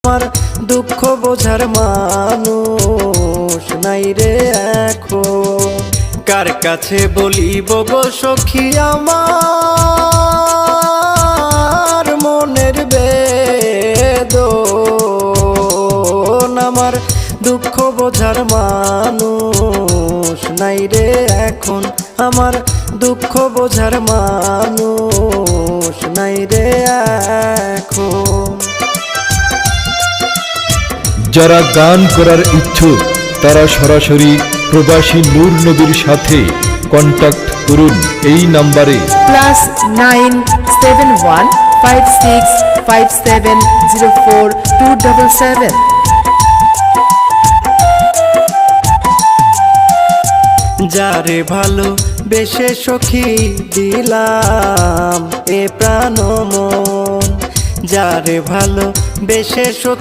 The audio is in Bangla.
আমার দুঃখ বোঝার মানুষ নাই রে এখন। কার কাছে বলিব গো সখী আমার মনের বেদন। আমার দুঃখ বোঝার মানুষ নাই রে এখন। আমার দুঃখ বোঝার মানুষ নাই রে এখন। যারা গান করার ইচ্ছুক তারা সরাসরি প্রবাসী নূর নবীর সাথে কন্টাক্ট করুন এই নাম্বারে +971565704 277। যারে ভালো বেশে সখী দিলাম এ প্রাণ মন। যারে ভালো বেশে সখী